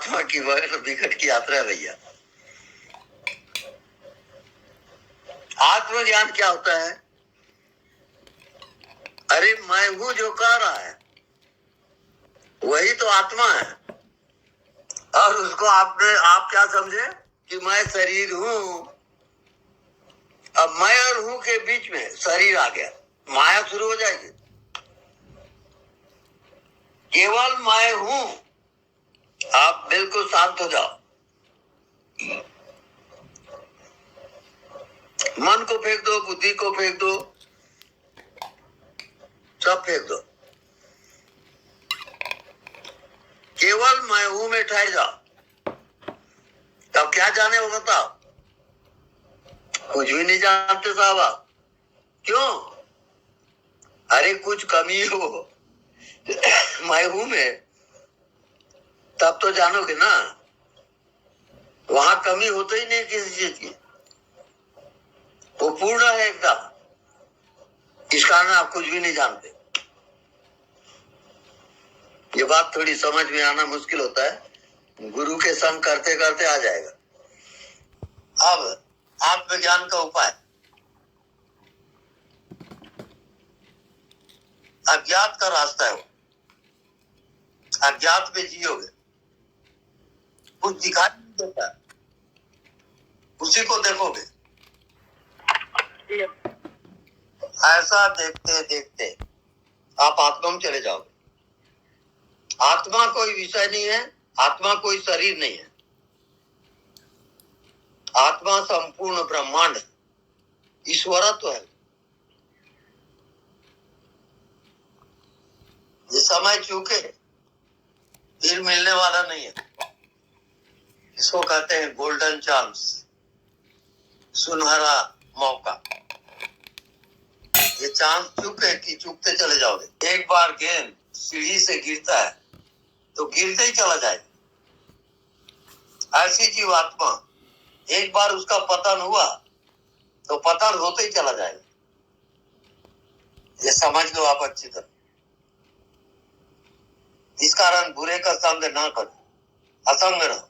आत्मा की विकट की यात्रा है भैया। आत्मज्ञान क्या होता है? अरे मैं हूं जो कह रहा है वही तो आत्मा है। और उसको आप क्या समझे कि मैं शरीर हूं। अब मैं और हूं के बीच में शरीर आ गया, माया शुरू हो जाएगी। केवल मैं हूं। आप बिल्कुल शांत हो जाओ, मन को फेंक दो, बुद्धि को फेंक दो, सब फेंक दो। केवल मैं हूं में ठहर जाओ। तब क्या जाने वो बताओ? कुछ भी नहीं जानते साहब आप। क्यों? अरे कुछ कमी हो मैं हूं में, तब तो जानोगे ना। वहां कमी होती ही नहीं किसी चीज की, वो पूर्ण है एकदम। इस कारण आप कुछ भी नहीं जानते। ये बात थोड़ी समझ में आना मुश्किल होता है, गुरु के संग करते करते आ जाएगा। अब आत्मज्ञान का उपाय, अज्ञात का रास्ता है वो। अज्ञात में जियोगे, कुछ दिखाई नहीं देता, उसी को देखोगे। ऐसा देखते देखते आप आत्मा में चले जाओगे। आत्मा कोई विषय नहीं है, आत्मा कोई शरीर नहीं है। आत्मा संपूर्ण ब्रह्मांड है, ईश्वरत्व है। ये समय चूके फिर मिलने वाला नहीं है। इसको कहते हैं गोल्डन चांस, सुनहरा मौका। ये चांस चूके कि चूकते चले जाओगे। एक बार गेंद सीढ़ी से गिरता है तो गिरते ही चला जाएगा। ऐसी जीवात्मा, एक बार उसका पतन हुआ तो पतन होते ही चला जाएगा। ये समझ लो आप अच्छी तरह। इस कारण बुरे का संग ना करो, असंग रहो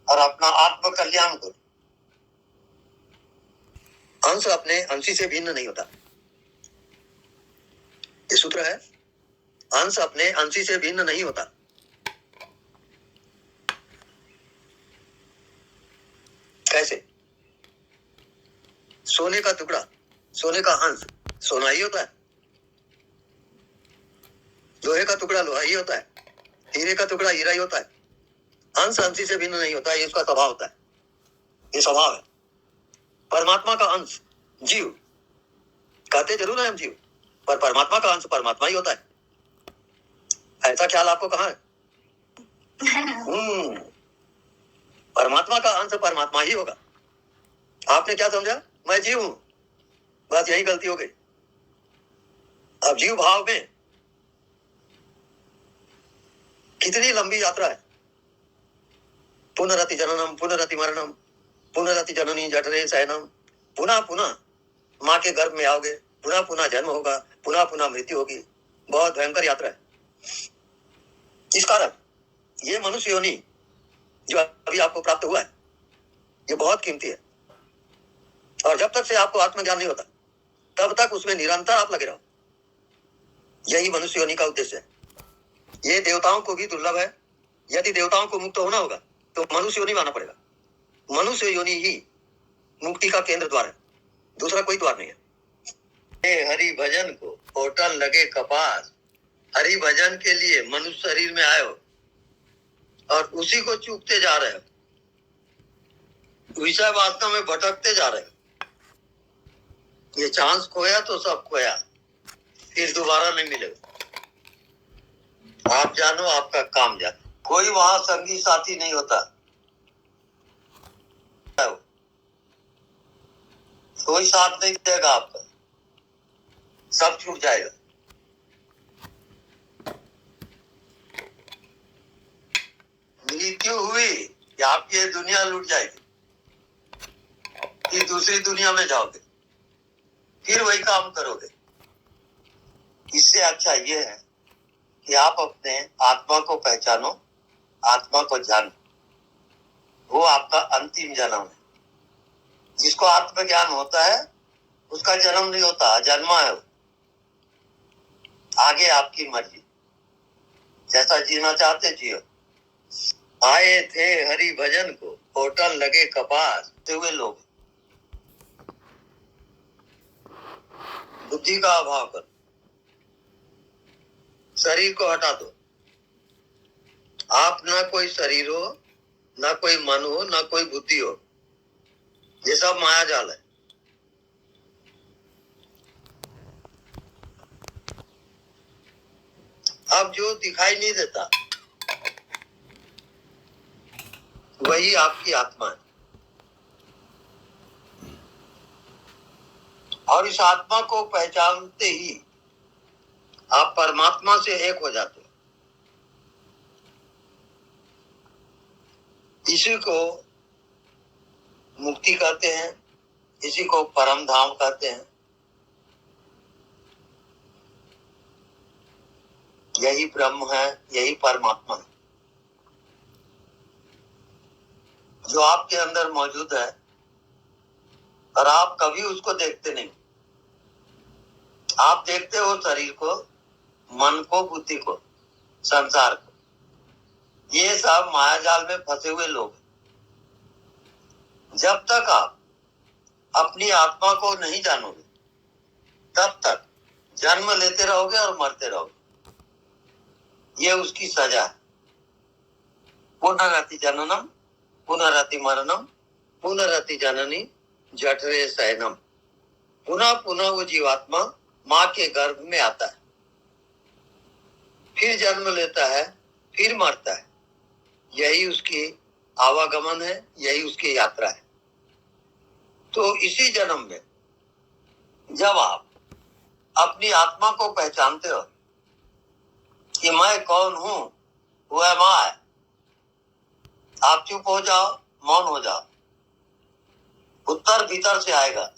और अपना आत्म कल्याण करो। अंश अपने अंशी से भिन्न नहीं होता। ये सूत्र है, अंश अपने अंशी से भिन्न नहीं होता। कैसे? सोने का टुकड़ा, सोने का अंश सोना ही होता है। लोहे का टुकड़ा लोहा ही होता है। हीरे का टुकड़ा हीरा ही होता है। अंश अंशी से भिन्न नहीं होता, ये उसका स्वभाव होता है। ये स्वभाव है। परमात्मा का अंश जीव, कहते जरूर है हम जीव, पर परमात्मा का अंश परमात्मा ही होता है। ऐसा ख्याल आपको कहाँ है? परमात्मा का अंश परमात्मा ही होगा। आपने क्या समझा? मैं जीव हूं, बस यही गलती हो गई। अब जीव भाव में कितनी लंबी यात्रा है। पुनरति जननम पुनरति मरणम पुनरति जननी जठरे शयनम। पुनः पुनः माँ के गर्भ में आओगे, पुनः पुनः जन्म होगा, पुनः पुनः मृत्यु होगी। बहुत भयंकर यात्रा है। इस कारण ये मनुष्य योनि जो अभी आपको प्राप्त हुआ है, ये बहुत कीमती है। और जब तक से आपको आत्मज्ञान नहीं होता तब तक उसमें निरंतर आप लगे रहो। यही मनुष्य योनि का उद्देश्य है। ये देवताओं को भी दुर्लभ है। यदि देवताओं को मुक्त होना होगा तो मनुष्य योनि मानना पड़ेगा। मनुष्य योनि ही मुक्ति का केंद्र द्वार है, दूसरा कोई द्वार नहीं है। हरि भजन को होटल लगे कपास। हरि भजन के लिए मनुष्य शरीर में आए हो और उसी को चूकते जा रहे हो, विषय वास्तव में भटकते जा रहे हो। ये चांस खोया तो सब खोया, फिर दोबारा नहीं मिलेगा। आप जानो, आपका काम जानो। कोई वहां संगी साथी नहीं होता, कोई साथ नहीं देगा आपका, सब छूट जाएगा। मृत्यु हुई कि आपकी ये दुनिया लूट जाएगी, फिर दूसरी दुनिया में जाओगे, फिर वही काम करोगे। इससे अच्छा ये है कि आप अपने आत्मा को पहचानो आत्मा को जान, वो आपका अंतिम जन्म है। जिसको आत्मज्ञान होता है उसका जन्म नहीं होता, जन्मा है वो। आगे आपकी मर्जी, जैसा जीना चाहते जियो। आए थे हरि भजन को, होटल लगे कपास हुए लोग। बुद्धि का अभाव कर, शरीर को हटा दो। आप ना कोई शरीर हो, ना कोई मन हो, ना कोई बुद्धि हो। ये सब माया जाल है। अब जो दिखाई नहीं देता वही आपकी आत्मा है। और इस आत्मा को पहचानते ही आप परमात्मा से एक हो जाते हो। इसी को मुक्ति कहते हैं, इसी को परम धाम कहते हैं। यही ब्रह्म है, यही परमात्मा है जो आपके अंदर मौजूद है, और आप कभी उसको देखते नहीं। आप देखते हो शरीर को, मन को, बुद्धि को, संसार को। ये सब मायाजाल में फंसे हुए लोग हैं। जब तक आप अपनी आत्मा को नहीं जानोगे तब तक जन्म लेते रहोगे और मरते रहोगे। ये उसकी सजा है। पुनरति जननम पुनरति मरणम पुनरति जननी जठरे शयनम। पुनः पुनः वो जीवात्मा माँ के गर्भ में आता है, फिर जन्म लेता है, फिर मरता है। यही उसकी आवागमन है, यही उसकी यात्रा है। तो इसी जन्म में जब आप अपनी आत्मा को पहचानते हो कि मैं कौन हूं, वो है माँ, आप चुप हो जाओ, मौन हो जाओ, उत्तर भीतर से आएगा।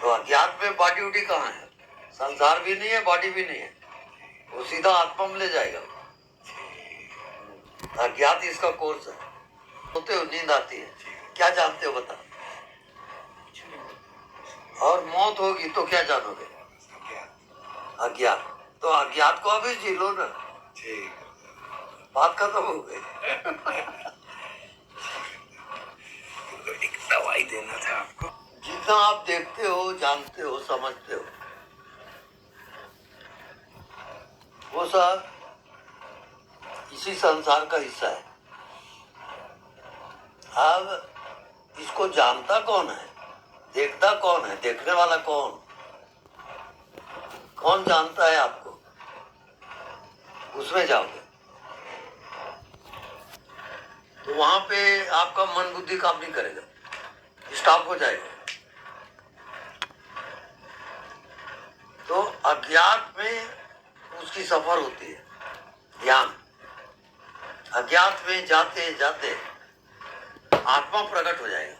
तो अज्ञात में बॉडी उडी कहाँ है? संसार भी नहीं है, बॉडी भी नहीं है, वो सीधा आत्मा में ले जाएगा। अज्ञात इसका कोर्स है। सोते हो, नींद आती है, क्या जानते हो बता? और मौत होगी तो क्या जानोगे? अज्ञात। तो अज्ञात को अभी जी लो ना, बात खत्म हो गई। एक दवाई देना था आपको। जितना आप देखते हो, जानते हो, समझते हो, वो सब इसी संसार का हिस्सा है। अब इसको जानता कौन है, देखता कौन है, देखने वाला कौन? कौन जानता है आपको? उसमें जाओगे तो वहां पे आपका मन बुद्धि काम नहीं करेगा, स्टॉप हो जाएगा। तो अज्ञात में उसकी सफर होती है, ध्यान। अज्ञात में जाते जाते आत्मा प्रकट हो जाएगा।